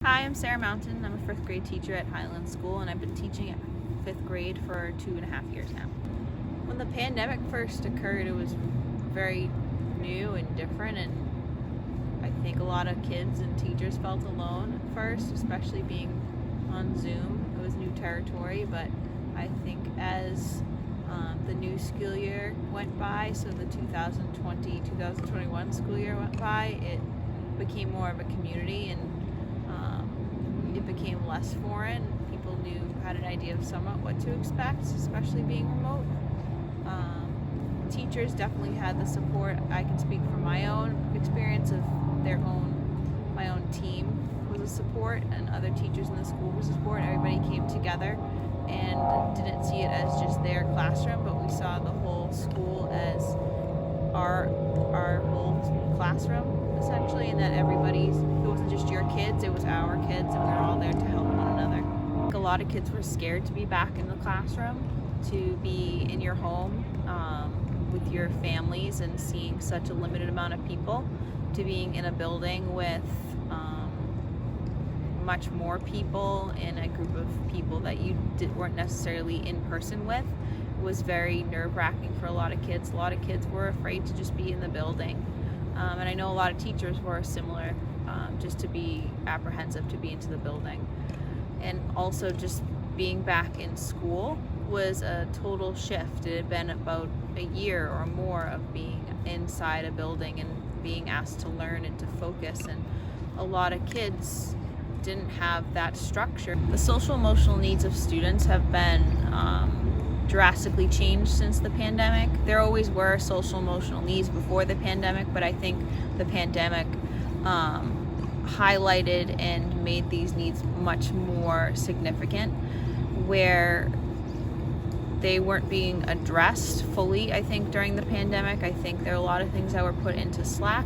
Hi, I'm Sarah Mountain. I'm a 5th grade teacher at Highland School, and I've been teaching at 5th grade for 2.5 years now. When the pandemic first occurred, it was very new and different, and I think a lot of kids and teachers felt alone at first, especially being on Zoom. It was new territory, but I think as the new school year went by, so the 2020-2021 school year went by, it became more of a community, and it became less foreign. People had an idea of somewhat what to expect, especially being remote. Teachers definitely had the support. I can speak from my own experience of my own team was a support, and other teachers in the school was a support. Everybody came together and didn't see it as just their classroom, but we saw the whole school as our whole classroom, essentially, and that it wasn't just your kids, it was our kids, and we were all there to help one another. A lot of kids were scared to be back in the classroom, to be in your home with your families and seeing such a limited amount of people, to being in a building with much more people in a group of people that you weren't necessarily in person with. It was very nerve-wracking for a lot of kids. A lot of kids were afraid to just be in the building. And I know a lot of teachers were similar, just to be apprehensive to be into the building. And also just being back in school was a total shift. It had been about a year or more of being inside a building and being asked to learn and to focus, and a lot of kids didn't have that structure. The social emotional needs of students have been drastically changed since the pandemic. There always were social emotional needs before the pandemic, but I think the pandemic highlighted and made these needs much more significant, where they weren't being addressed fully, I think, during the pandemic. I think there are a lot of things that were put into slack.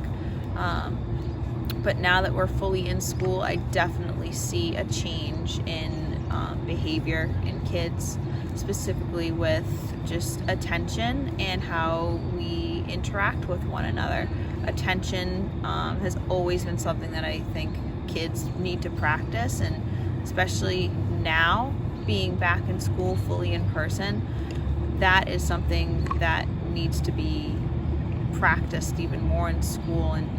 But now that we're fully in school, I definitely see a change in behavior in kids, specifically with just attention and how we interact with one another. Attention has always been something that I think kids need to practice, and especially now, being back in school fully in person, that is something that needs to be practiced even more in school, and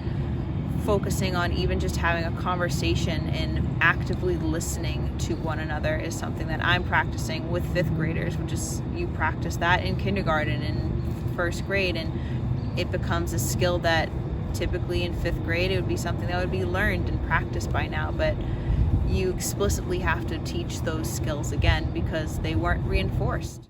focusing on even just having a conversation and actively listening to one another is something that I'm practicing with 5th graders, which is you practice that in kindergarten and 1st grade, and it becomes a skill that typically in 5th grade it would be something that would be learned and practiced by now, but you explicitly have to teach those skills again because they weren't reinforced.